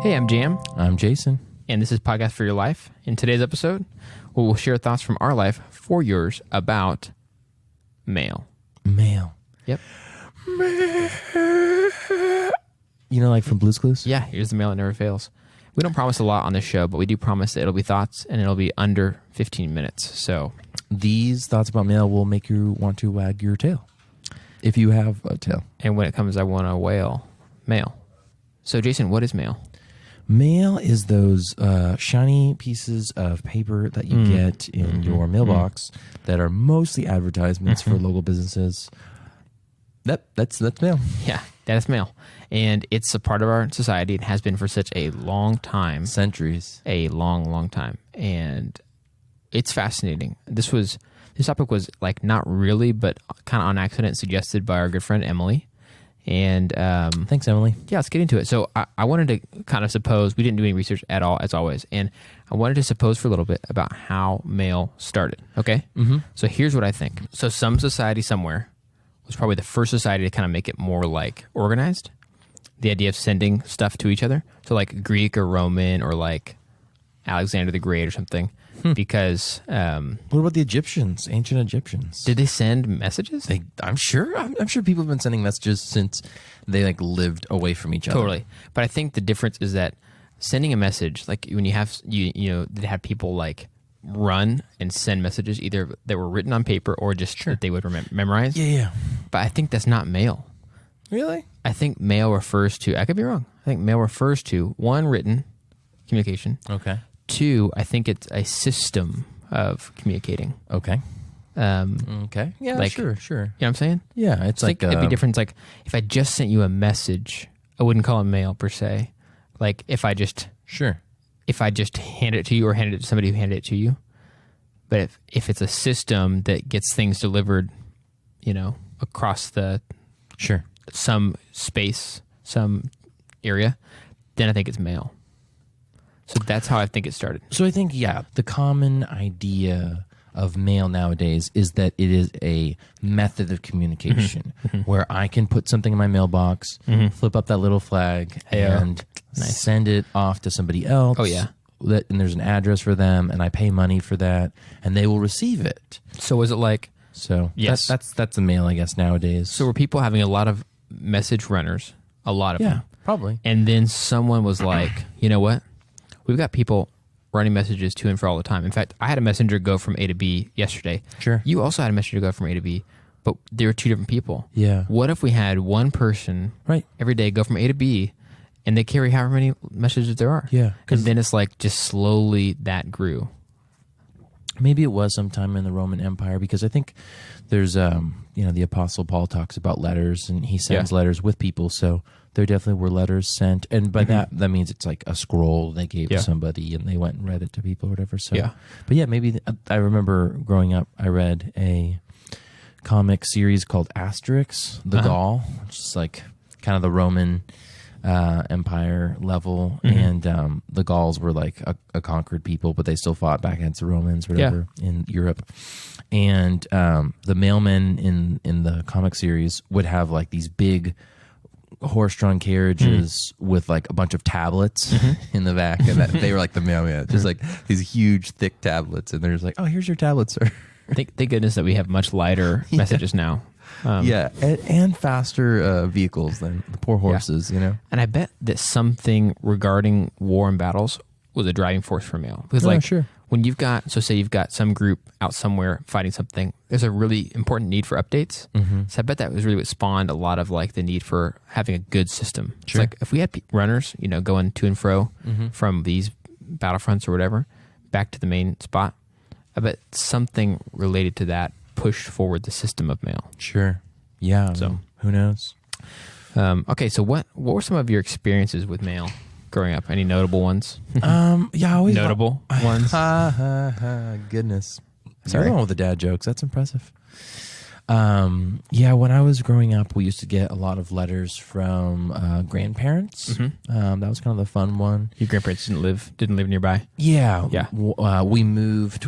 Hey, I'm Jam. I'm Jason. And this is Podcast for Your Life. In today's episode, we will share thoughts from our life for yours about mail. Mail. Yep. You know, like from Blue's Clues? Yeah, here's the mail that never fails. We don't promise a lot on this show, but we do promise that it'll be thoughts and it'll be under 15 minutes. So these thoughts about mail will make you want to wag your tail. If you have a tail. And when it comes, I want to whale mail. So Jason, what is mail? Mail is those shiny pieces of paper that you get in your mailbox that are mostly advertisements for local businesses. That's mail. Yeah, that is mail. And it's a part of our society. It has been for such a long time. Centuries. A long, long time. And it's fascinating. This topic was like not really, but kind of on accident suggested by our good friend Emily. And thanks, Emily. Yeah, let's get into it. So I wanted to kind of suppose, we didn't do any research at all, as always, and I wanted to suppose for a little bit about how mail started, okay? Mm-hmm. So here's what I think. So some society somewhere was probably the first society to kind of make it more like organized, the idea of sending stuff to each other. So like Greek or Roman or like Alexander the Great or something. Because what about the Egyptians, ancient Egyptians? Did they send messages? I'm sure people have been sending messages since they like lived away from each other. Totally. But I think the difference is that sending a message, like when you have they have people like run and send messages either that were written on paper or just that they would memorize. Yeah. But I think that's not mail. Really? I think mail refers to, I could be wrong. I think mail refers to one, written communication. Okay. Two, I think it's a system of communicating. Okay. Okay. Yeah, like, sure. You know what I'm saying? Yeah, it's like... it'd be different. It's like, if I just sent you a message, I wouldn't call it mail per se. Like, if I just... Sure. If I just hand it to you or handed it to somebody who handed it to you. But if it's a system that gets things delivered, across some space, some area, then I think it's mail. So that's how I think it started. So I think, the common idea of mail nowadays is that it is a method of communication where I can put something in my mailbox, flip up that little flag, and send it off to somebody else. Oh, yeah. And there's an address for them, and I pay money for that, and they will receive it. So is it like... So yes. That's a mail, I guess, nowadays. So were people having a lot of message runners? A lot of them. Yeah, probably. And then someone was like, you know what? We've got people running messages to and fro all the time. In fact, I had a messenger go from A to B yesterday. Sure. You also had a messenger go from A to B, but they were two different people. Yeah. What if we had one person every day go from A to B and they carry however many messages there are? Yeah. And then it's like just slowly that grew. Maybe it was sometime in the Roman Empire because I think there's, the Apostle Paul talks about letters and he sends letters with people. So there definitely were letters sent. And by that means it's like a scroll they gave to somebody and they went and read it to people or whatever. So, but maybe I remember growing up, I read a comic series called Asterix, the Gaul, which is like kind of the Roman Empire level, and the Gauls were like a conquered people, but they still fought back against the Romans, whatever, in Europe. And the mailmen in the comic series would have like these big horse-drawn carriages with like a bunch of tablets in the back, and they were like the mailman, just like these huge, thick tablets, and they're just like, "Oh, here's your tablet, sir." Thank goodness that we have much lighter messages now. And faster vehicles than the poor horses, And I bet that something regarding war and battles was a driving force for mail. Because when you've got, say you've got some group out somewhere fighting something, there's a really important need for updates. So I bet that was really what spawned a lot of like the need for having a good system. Sure. It's like if we had runners, going to and fro from these battlefronts or whatever, back to the main spot, I bet something related to that pushed forward the system of mail. Sure. Yeah. So who knows? Okay. So what were some of your experiences with mail growing up? Any notable ones? Always notable ones. Goodness. Sorry. You're going with the dad jokes. That's impressive. When I was growing up, we used to get a lot of letters from grandparents. That was kind of the fun one. Your grandparents didn't live nearby? Yeah. We moved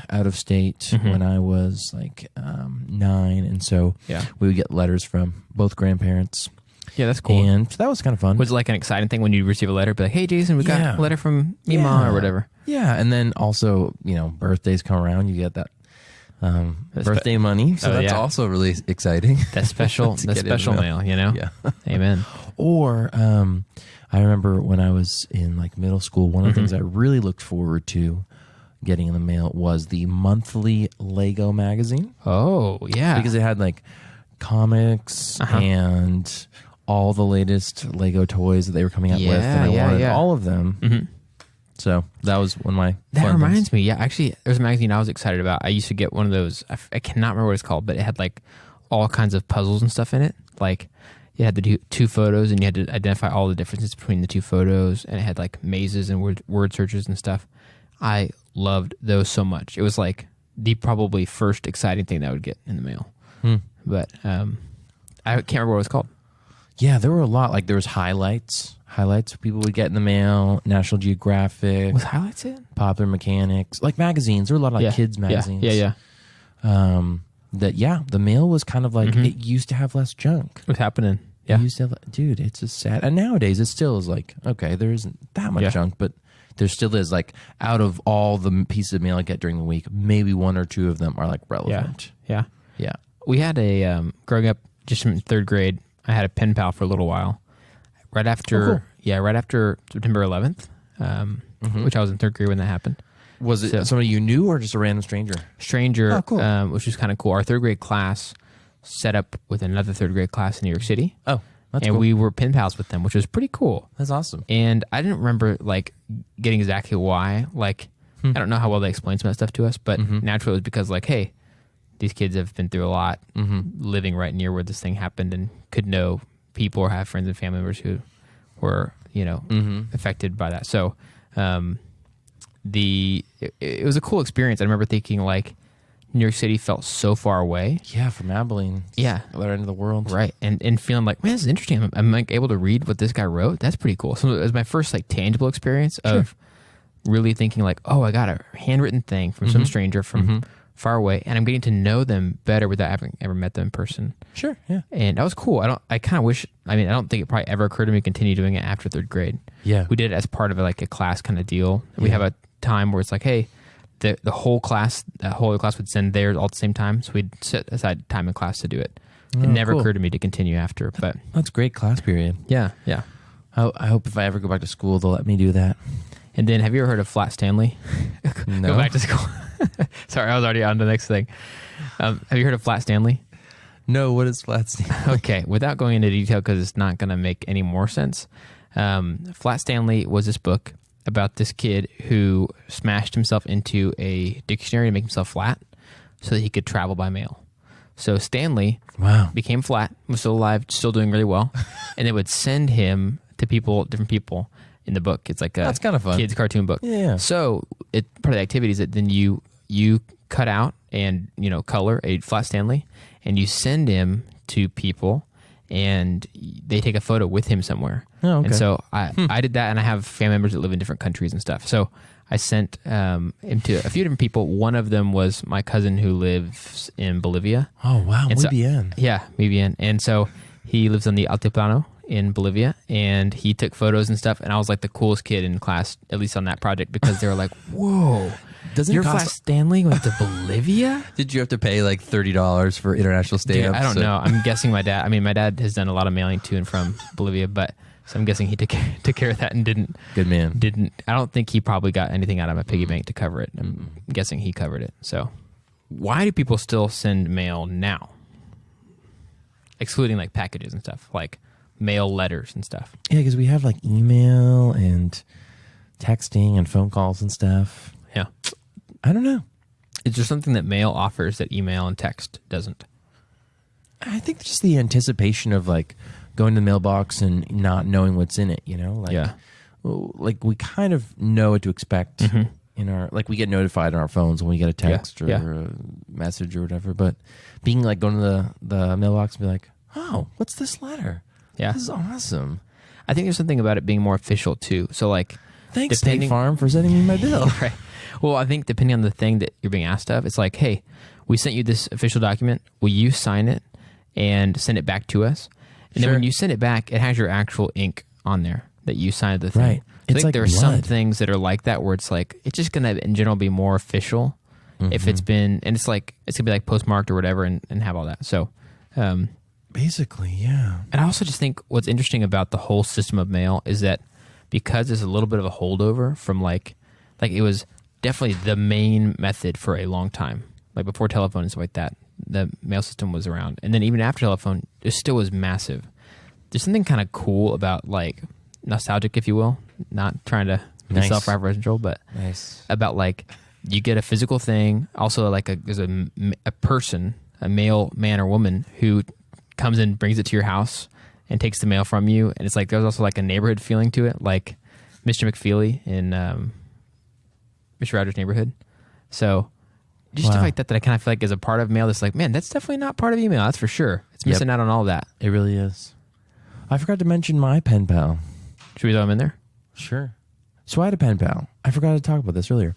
out of state when I was 9, and so we would get letters from both grandparents. Yeah, that's cool. And that was kind of fun. Was it like an exciting thing when you receive a letter? Be like, hey, Jason, we got a letter from Mima or whatever. Yeah, and then also, birthdays come around, you get that birthday money. So that's also really exciting. That special mail, Yeah. Amen. Or I remember when I was in like middle school, one of the things I really looked forward to getting in the mail was the monthly Lego magazine. Oh, yeah. Because it had like comics and all the latest Lego toys that they were coming out with, and I wanted all of them. Mm-hmm. So that was one of my That reminds me, actually, there's a magazine I was excited about. I used to get one of those, I cannot remember what it's called, but it had like all kinds of puzzles and stuff in it. Like you had to do 2 photos and you had to identify all the differences between the 2 photos, and it had like mazes and word searches and stuff. I loved those so much. It was like the probably first exciting thing that I would get in the mail. But I can't remember what it was called. Yeah, there were a lot. Like there was highlights people would get in the mail. National Geographic. Was highlights it? Popular Mechanics. Like magazines. There were a lot of like kids magazines. Yeah. The mail was kind of like, it used to have less junk. What's happening? Yeah. It used to have, dude, it's just sad. And nowadays it still is like, okay, there isn't that much junk, but there still is, like, out of all the pieces of mail I get during the week, maybe 1 or 2 of them are like relevant. Yeah. We had growing up just in 3rd grade, I had a Penpal for a little while. Right after September 11th, which I was in 3rd grade when that happened. Was it somebody you knew or just a random stranger? Stranger, oh, cool. Which was kind of cool. Our 3rd grade class set up with another 3rd grade class in New York City. Oh, that's and cool. we were pen pals with them, which was pretty cool. That's awesome. And I didn't remember like getting exactly why. Like, I don't know how well they explained some of that stuff to us, but naturally it was because like, hey, these kids have been through a lot, living right near where this thing happened, and could know people or have friends and family members who were, affected by that. So it was a cool experience. I remember thinking like, New York City felt so far away. Yeah, from Abilene. Yeah. Other end of the world. Right. And feeling like, man, this is interesting. I'm like able to read what this guy wrote. That's pretty cool. So it was my first like tangible experience of really thinking like, oh, I got a handwritten thing from some stranger from far away, and I'm getting to know them better without having ever met them in person. Sure, yeah. And that was cool. I kind of wish, I don't think it probably ever occurred to me to continue doing it after 3rd grade. Yeah. We did it as part of like a class kind of deal. We have a time where it's like, hey, the whole class, that whole other class would send theirs all at the same time, so we'd set aside time in class to do it. It never occurred to me to continue after, but that's a great class period. Yeah. I hope if I ever go back to school, they'll let me do that. And then, have you ever heard of Flat Stanley? No. Go back to school. Sorry, I was already on to the next thing. Have you heard of Flat Stanley? No, what is Flat Stanley? Okay, without going into detail because it's not going to make any more sense. Flat Stanley was this book about this kid who smashed himself into a dictionary to make himself flat so that he could travel by mail. So Stanley became flat, was still alive, still doing really well, and they would send him to different people in the book. It's like a that's kind of fun. Kid's cartoon book. Yeah. So part of the activity is that then you cut out and color a Flat Stanley, and you send him to people, and they take a photo with him somewhere. Oh, okay. And so I did that, and I have family members that live in different countries and stuff. So I sent him to a few different people. One of them was my cousin who lives in Bolivia. Oh, wow. And Muy bien. Yeah, muy bien. And so he lives on the Altiplano in Bolivia, and he took photos and stuff, and I was like the coolest kid in class, at least on that project, because they were like, whoa. You're Flat Stanley went to Bolivia? Did you have to pay like $30 for international stamps? Dude, I don't know. I'm guessing my dad. My dad has done a lot of mailing to and from Bolivia, but so I'm guessing he took care of that and didn't. Good man. I don't think he probably got anything out of my piggy bank to cover it. I'm guessing he covered it. So, why do people still send mail now? Excluding like packages and stuff, like mail letters and stuff. Yeah, because we have like email and texting and phone calls and stuff. Yeah. I don't know. Is there something that mail offers that email and text doesn't? I think just the anticipation of like going to the mailbox and not knowing what's in it, like we kind of know what to expect in our, like we get notified on our phones when we get a text or a message or whatever, but being like going to the mailbox and be like, oh, what's this letter? Yeah. This is awesome. I think there's something about it being more official too. So like, thanks State Farm for sending me my bill. Right. Well, I think depending on the thing that you're being asked of, it's like, hey, we sent you this official document. Will you sign it and send it back to us? And then when you send it back, it has your actual ink on there that you signed the thing. Right. I think there are some things that are like that where it's like, it's just going to, in general, be more official if it's been, and it's like, it's going to be like postmarked or whatever and have all that. So, basically, yeah. And I also just think what's interesting about the whole system of mail is that because there's a little bit of a holdover from like it was definitely the main method for a long time, like before telephone and stuff like that, the mail system was around. And then even after telephone, it still was massive. There's something kind of cool about like nostalgic, if you will, not trying to be self-referential, but about like you get a physical thing. Also, like there's a person, a male man or woman who comes and brings it to your house and takes the mail from you. And it's like there's also like a neighborhood feeling to it, like Mr. McFeely in Mr. Rogers' Neighborhood. So just stuff like that I kind of feel like is a part of mail that's like, man, that's definitely not part of email. That's for sure. It's missing out on all that. It really is. I forgot to mention my pen pal. Should we throw them in there? Sure. So I had a pen pal. I forgot to talk about this earlier.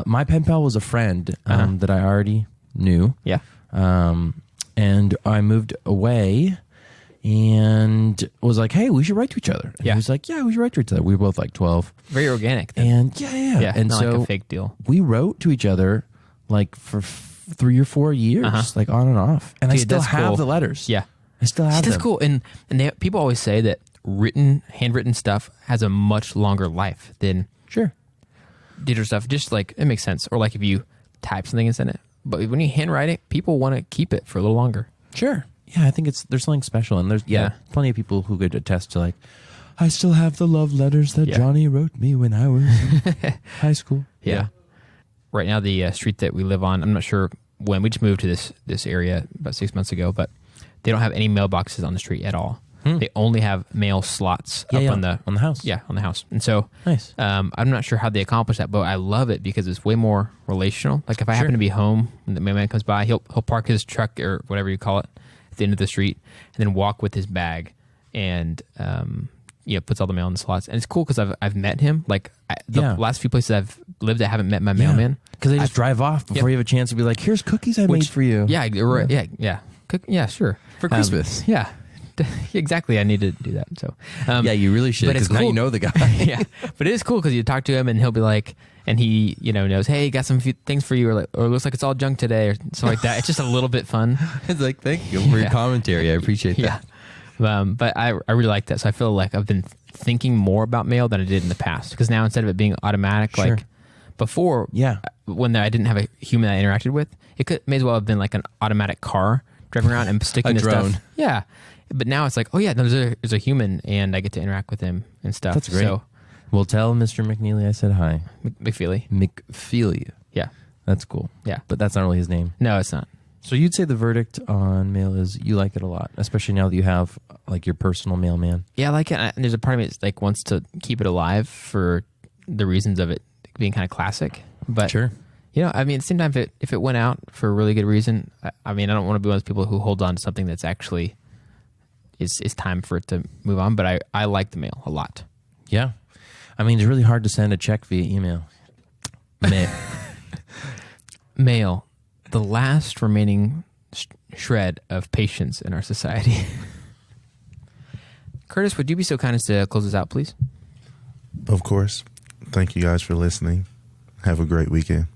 My pen pal was a friend that I already knew. Yeah. And I moved away and was like, hey, we should write to each other. And he was like, yeah, we should write to each other. We were both like 12. Very organic. Then. And yeah. And not so like a fake deal. We wrote to each other like for 3 or 4 years, like on and off. And I still have the letters. Yeah. I still have them. That's cool. And people always say that handwritten stuff has a much longer life than digital stuff. Just like, it makes sense. Or like if you type something and send it. But when you handwrite it, people want to keep it for a little longer. Sure. Yeah, I think there's something special. And there's plenty of people who could attest to like, I still have the love letters that Johnny wrote me when I was in high school. Yeah. Right now, the street that we live on, I'm not sure when. We just moved to this area about 6 months ago, but they don't have any mailboxes on the street at all. They only have mail slots up on the house. Yeah, on the house. And so nice. I'm not sure how they accomplish that, but I love it because it's way more relational. Like if I happen to be home and the mailman comes by, he'll park his truck or whatever you call it at the end of the street and then walk with his bag and puts all the mail in the slots. And it's cool because I've met him. Like the last few places I've lived, I haven't met my mailman. Because they just drive off before you have a chance to be like, here's cookies I made for you. Yeah, yeah. Yeah, sure. For Christmas. Yeah. Exactly. I need to do that. So, you really should because now you know the guy. Yeah, but it is cool because you talk to him and he'll be like, and he knows, hey, got some few things for you, or it looks like it's all junk today, or something like that. It's just a little bit fun. It's like, thank you for your commentary. I appreciate that. Yeah, but I really like that. So I feel like I've been thinking more about mail than I did in the past because now instead of it being automatic, like before, when I didn't have a human that I interacted with, it may as well have been like an automatic car driving around and sticking a drone. Stuff. Yeah. But now it's like, oh yeah, there's a human, and I get to interact with him and stuff. That's great. So, well, tell Mr. McNeely I said hi. McFeely. McFeely. Yeah. That's cool. Yeah. But that's not really his name. No, it's not. So you'd say the verdict on mail is you like it a lot, especially now that you have like your personal mailman. Yeah, I like it. And there's a part of me that like wants to keep it alive for the reasons of it being kind of classic. But sure. I mean, at the same time, if it went out for a really good reason, I mean, I don't want to be one of those people who hold on to something that's actually is time for it to move on. But I like the mail a lot. Yeah. I mean, it's really hard to send a check via email. Mail, the last remaining shred of patience in our society. Curtis, would you be so kind as to close this out, please? Of course. Thank you guys for listening. Have a great weekend.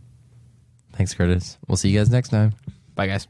Thanks, Curtis. We'll see you guys next time. Bye, guys.